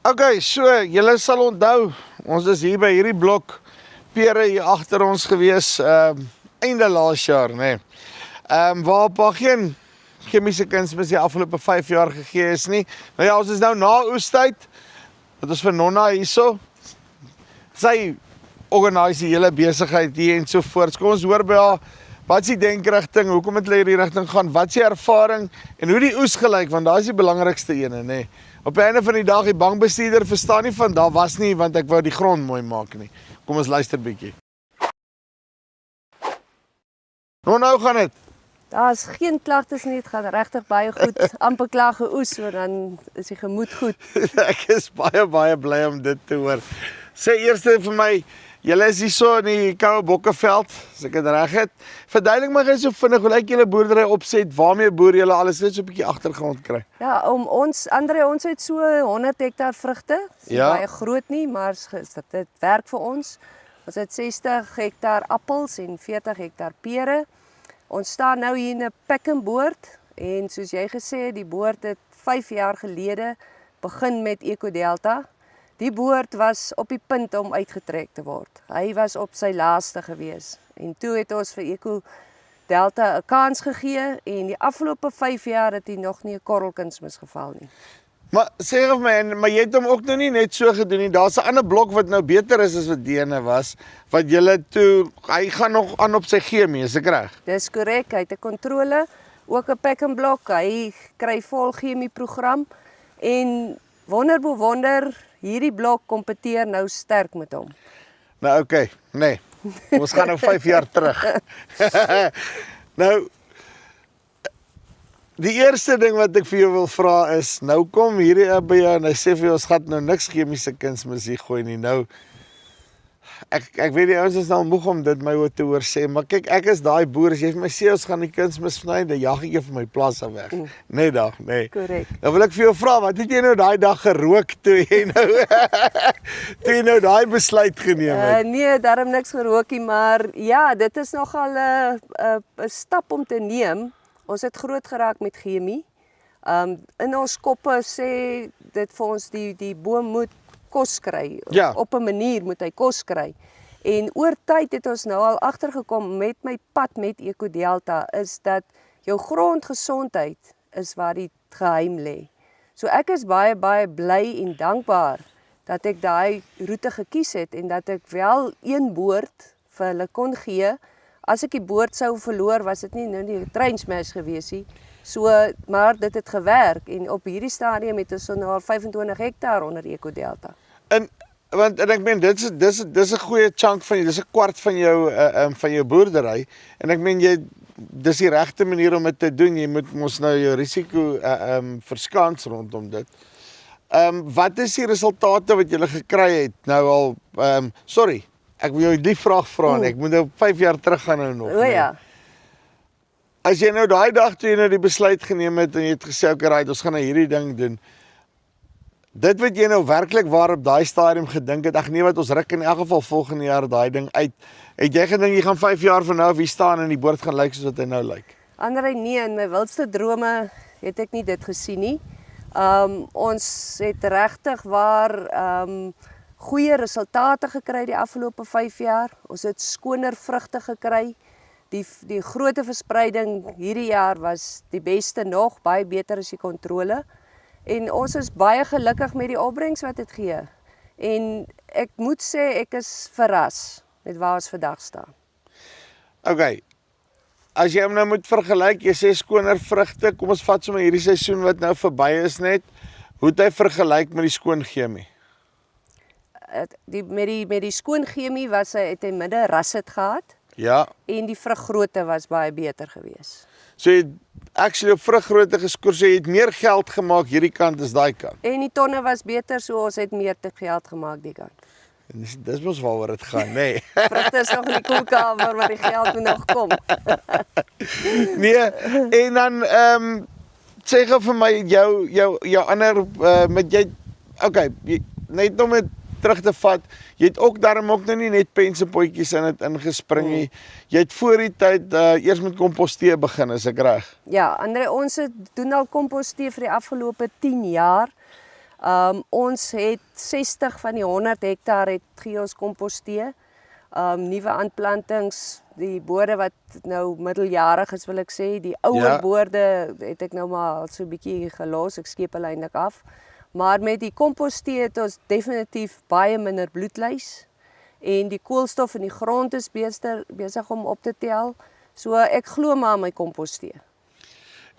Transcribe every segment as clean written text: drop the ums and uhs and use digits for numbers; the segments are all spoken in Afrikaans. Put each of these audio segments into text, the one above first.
Okay, so, julle sal onthou, ons is hier by hierdie blok pere hier agter ons gewees, einde laas jaar, nee. Waar pa geen chemiese kunsmis die afgelope 5 jaar gegee is nie. Nou ja, ons is nou na oestyd, wat ons vir Nonna hierso, sy organise die hele besigheid hier en so voorts. Kom ons hoor by haar, wat is die denkrigting, hoekom het hulle hierdie rigting gaan, wat is die ervaring, en hoe die oes gelyk, want daar is die belangrikste ene, nee. Op die einde van die dag, die bankbestuurder verstaan nie van, daar was nie, want ek wou die grond mooi maak nie. Kom ons luister bietjie. Nou gaan het. Daar is geen klagtes nie, het gaan regtig baie goed, amper klaar geoes, so dan is die gemoed goed. Ek is baie bly om dit te hoor. Sê eers vir my, julle is hier so in die koue bokkeveld, as ek dit reg het. Verduidelik my gou so vinnig, hoe lyk julle boerdery opset, waarmee boer julle alles, net so 'n bietjie agtergrond kry. Ja, André, ons het so 100 hektar vrugte, is nie baie groot nie, maar dit werk vir ons. Ons het 60 hektar appels en 40 hektar pere. Ons staan nou hier in 'n pekkenboord en soos jy gesê het, die boord het 5 jaar gelede begin met EcoDelta. Die boord was op die punt om uitgetrek te word. Hy was op sy laaste gewees. En toe het ons vir EcoDelta 'n kans gegee en die afgelope 5 jaar het hy nog nie 'n korrelkunsmis geval nie. Maar sê vir my, maar jy het hom ook nou nie net so gedoen nie. Daar's 'n ander blok wat nou beter is as wat die ene was, wat julle toe, hy gaan nog aan op sy chemie, is ek reg? Dis korrek, hy het 'n kontrole, ook 'n pekkenblok, hy kry vol chemie program en wonder, hierdie blok kompeteer nou sterk met hom. Nou okay, nee. Ons gaan nou 5 jaar terug. Nou, die eerste ding wat ek vir jou wil vra is, nou kom hierdie by jou en hy sê vir jou, ons gaan nou niks chemiese kunsmis hier gooi nie. Nou, ek weet die ouens is nou moeg om dit my te hoor sê, maar kyk, ek is daai boer, as jy vir my sê, ons gaan die kunsmis sny, dan jag ek jou van my plaas af weg. Nee dag, nee. Korrek. Nou wil ek vir jou vra, wat het jy nou daai dag gerook toe jy nou daai besluit geneem het? Nee, daarom niks gerookie, maar ja, dit is nogal 'n stap om te neem. Ons het groot geraak met chemie. In ons koppe sê dit vir ons die boom moet kos kry. Ja. Op 'n manier moet hy kos kry. En oor tyd het ons nou al agtergekom met my pad met EcoDelta is dat jou grondgesondheid is waar die geheim lê. So ek is baie bly en dankbaar dat ek daai roete gekies het en dat ek wel een boord vir hulle kon gee. As ek die boord sou verloor, was dit nie nou die train smash gewees nie. So, maar dit het gewerk en op hierdie stadium het ons nou al 25 hektaar onder EcoDelta. En ek meen dis 'n goeie chunk van jou, dis 'n kwart van jou boerdery en ek meen dis die regte manier om dit te doen. Jy moet mos nou jou risiko verskans rondom dit. Wat is die resultate wat jy gekry het nou al sorry, ek wil jou die vraag vra en ek moet nou 5 jaar terug gaan nou nog. O ja. As jy nou daai dag toe jy nou die besluit geneem het en jy het gesê okay, right, ons gaan nou hierdie ding doen. Dit wat jy nou werklik waar op daai stadium gedink het, ag nee wat ons ruk in elk geval volgende jaar daai ding uit. Het jy gedink jy gaan 5 jaar van nou af hier staan en die boord gaan lyk soos wat hy nou lyk? André, nee, in my wildste drome het ek nie dit gesien nie. Ons het regtig waar goeie resultate gekry die afgelope 5 jaar. Ons het skoner vrugte gekry. Die grootte verspreiding hierdie jaar was die beste nog, baie beter as die kontrole. En ons is baie gelukkig met die opbrengs wat dit gee. En ek moet sê ek is verras met waar ons vandag staan. Okay. As jy hom nou moet vergelyk, jy sê skoner vrugte, kom ons vat sommer hierdie seisoen wat nou verby is net. Hoe het hy vergelyk met die skoon chemie? Met die skoon chemie het hy minder rasset gehad. Ja. En die vruggrootte was baie beter gewees. So jy het actually op vruggrootte geskoor, so jy het meer geld gemaak hierdie kant as daai kant. En die tonne was beter, so ons het meer te geld gemaak die kant. En dis mos waaroor dit gaan, nê. Nee. Vrugte is nog in die koelkamer, maar die geld moet nog kom. Nee, en dan sê gou vir my jou ander met jy okay, net om dit terug te vat. Jy het ook daarom ook nou nie net pensepotjies in dit ingespring nie. Jy het voor die tyd eers met kompostee begin, is ek reg? Ja, André, ons doen al kompostee vir die afgelope 10 jaar. Ons het 60 van die 100 hektaar het gee ons kompostee. Nuwe aanplantings, die boorde wat nou middeljarig is wil ek sê, die ouer boorde het ek nou maar so 'n bietjie gelos, ek skeep hulle eintlik af. Maar met die kompostee het ons definitief baie minder bloedluis en die koolstof in die grond is besig om op te tel. So ek glo maar aan my kompostee.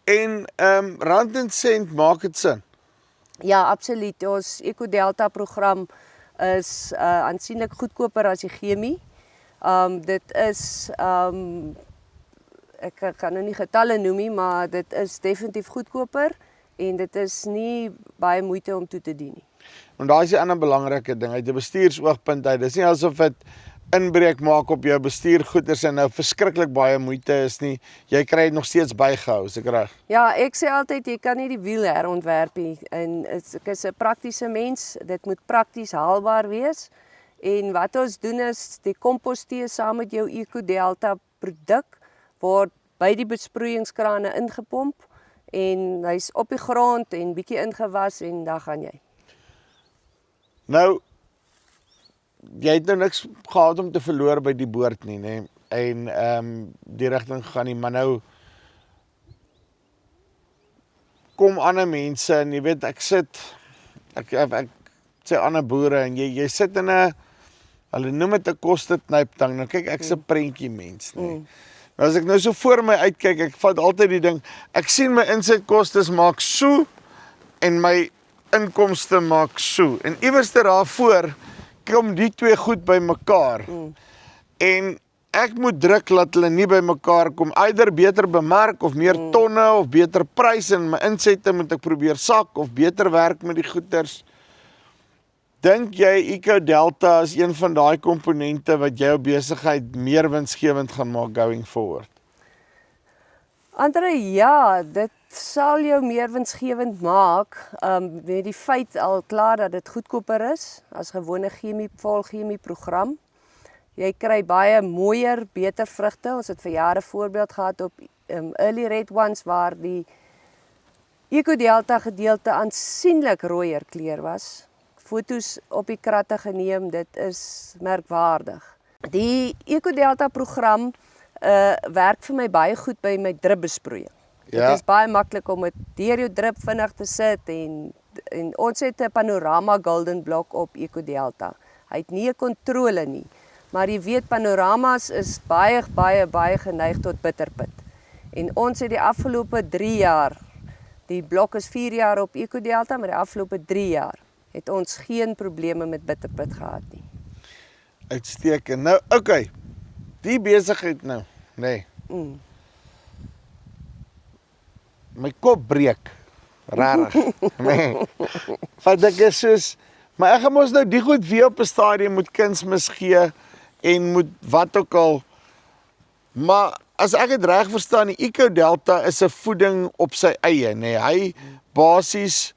En rand en sent maak dit sin. Ja, absoluut. Ons EcoDelta program is aansienlik goedkoper as die chemie. Dit is ek kan nou nie getalle noem nie, maar dit is definitief goedkoper en dit is nie baie moeite om toe te dien nie. Want daar is 'n ander belangrike ding uit 'n bestuursoogpunt uit. Dis nie asof dit inbreuk maak op jou bestuurgoeders en nou verskriklik baie moeite is nie. Jy kry dit nog steeds bygehou, is ek reg? Ja, ek sê altyd jy kan nie die wiel herontwerp nie en ek is 'n praktiese mens. Dit moet prakties haalbaar wees. En wat ons doen is die kompostee saam met jou EcoDelta produk word by die besproeiingskrane ingepomp en hy's op die grond en bietjie ingewas en dan gaan jy. Nou jy het nou niks gehad om te verloor by die boord nie, nê? En die rigting gaan nie, maar nou kom ander mense en jy weet ek sê ander boere en jy sit in 'n hulle noem dit 'n koste-knyptang. Nou kyk ek's 'n prentjie mens, nê. Nou as ek nou so voor my uitkyk, ek vat altyd die ding, ek sien my insetkostes maak so en my inkomste maak so. En iewers daarvoor kom die twee goed by mekaar. En ek moet druk dat hulle nie by mekaar kom. Eider beter bemark of meer tonne of beter prys en my insette moet ek probeer sak of beter werk met die goeders. Dink jy EcoDelta is een van daai komponente wat jou besigheid meer winsgewend gaan maak going forward? Andre, ja, dit sal jou meer winsgewend maak, met die feit al klaar dat dit goedkoper is as gewone volchemie program. Jy kry baie mooier, beter vrugte. Ons het vir jare voorbeeld gehad op Early Red Ones waar die EcoDelta gedeelte aansienlik rooier kleur was. Foto's op die kratte geneem, dit is merkwaardig. Die EcoDelta program werk vir my baie goed by my dripbesproeiing. Ja. Dit is baie maklik om dit deur jou drip vinnig te sit en ons het 'n panorama golden blok op EcoDelta. Hy het nie 'n kontrole nie, maar jy weet panoramas is baie geneig tot bitterpit. En ons het die afgelope 3 jaar, die blok is 4 jaar op EcoDelta, maar die afgelope 3 jaar het ons geen probleme met bitterpit gehad nie. Uitstekend. Nou, okay. Die besigheid nou, nê. My kop breek. Rarig. Nee. Want ek is soos, maar ek gaan mos nou die goed weer op 'n stadium moet kunsmis gee en moet wat ook al. Maar as ek dit reg verstaan, die EcoDelta is 'n voeding op sy eie, nê. Hy basies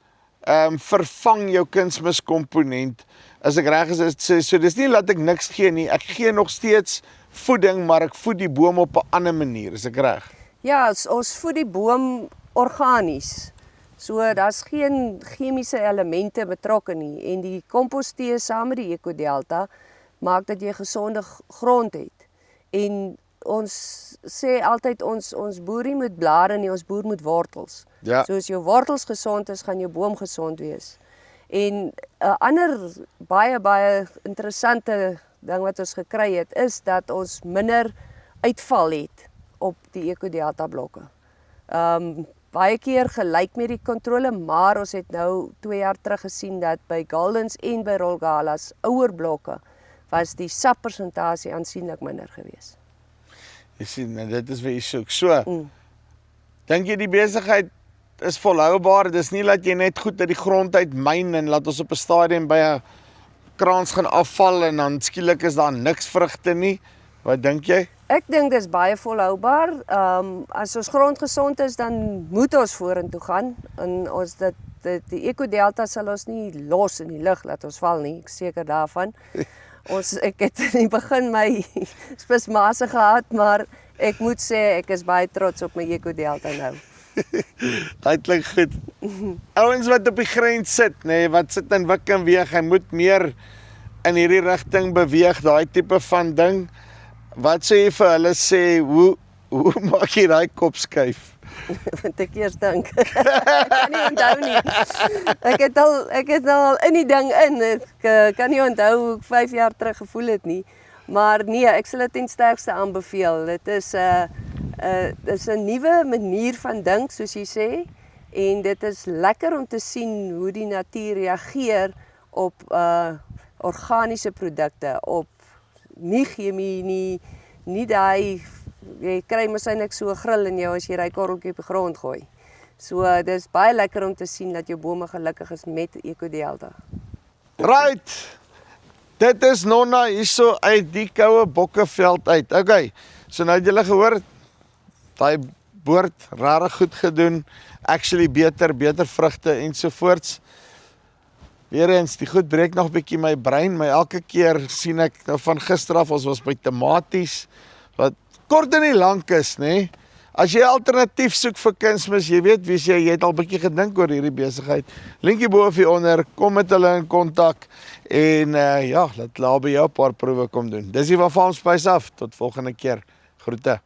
vervang jou kunsmiskomponent. As ek reg is, so dis nie laat ek niks gee nie. Ek gee nog steeds voeding, maar ek voed die boom op 'n ander manier, is ek reg? Ja, ons voed die boom organies. So daar's geen chemiese elemente betrokke nie en die kompostee saam met die EcoDelta maak dat jy gesonde grond het. En ons sê altyd ons boerie moet blare nie, ons boer moet wortels. Ja. So as jou wortels gesond is, gaan jou boom gesond wees. En 'n ander baie interessante ding wat ons gekry het, is dat ons minder uitval het op die EcoDelta blokke. Baie keer gelyk met die kontrole, maar ons het nou 2 jaar terug gesien dat by Goldens en by Rolgalas ouer blokke was die sappersentasie aansienlik minder geweest. Jy sien, en dit is wat jy soek. So, dink jy die besigheid is volhoubaar? Dis nie dat jy net goed uit die grond uit myn en laat ons op 'n stadium by 'n kraans gaan afval en dan skielik is daar niks vrugte nie. Wat dink jy? Ek dink dis baie volhoubaar. As ons grond gesond is, dan moet ons vorentoe gaan en ons die EcoDelta sal ons nie los in die lug laat ons val nie, ek seker daarvan. Ek het in die begin my spismase gehad, maar ek moet sê ek is baie trots op my EcoDelta nou. Dit klink goed. Ouens wat op die grens sit, nê, wat sit in wik en weeg, hy moet meer in hierdie rigting beweeg, daai tipe van ding. Wat sê jy vir hulle sê, hoe maak jy daai kop skuif? Moet ek eers dink. Ek kan nie onthou nie. Ek het al in die ding in. Ek kan nie onthou hoe ek 5 jaar terug gevoel het nie. Maar nee, ek sal dit ten sterkste aanbeveel. Dit is 'n nuwe manier van dink, soos jy sê, en dit is lekker om te sien hoe die natuur reageer op organiese produkte, op nie chemie nie daai jy kry mos eintlik so 'n grill in jou as jy daai korreltjie op die grond gooi. So dis baie lekker om te sien dat jou bome gelukkig is met EcoDelta. Right. Dit is Nonna hierso uit die koue Bokkeveld uit. Okay. So nou het julle gehoor daai boord regtig goed gedoen. Actually beter vrugte ensovoorts. Weereens, die goed breek nog 'n bietjie my brein, maar elke keer sien ek nou van gister af, ons was by tomaties wat kort en nie lank is, nê? As jy alternatief soek vir kunsmis, jy weet wie jy het al bietjie gedink oor hierdie besigheid. Linkie bo of hier onder, kom met hulle in kontak en ja, laat hulle by jou 'n paar proewe kom doen. Dis hier van Farm Spice af. Tot volgende keer. Groete.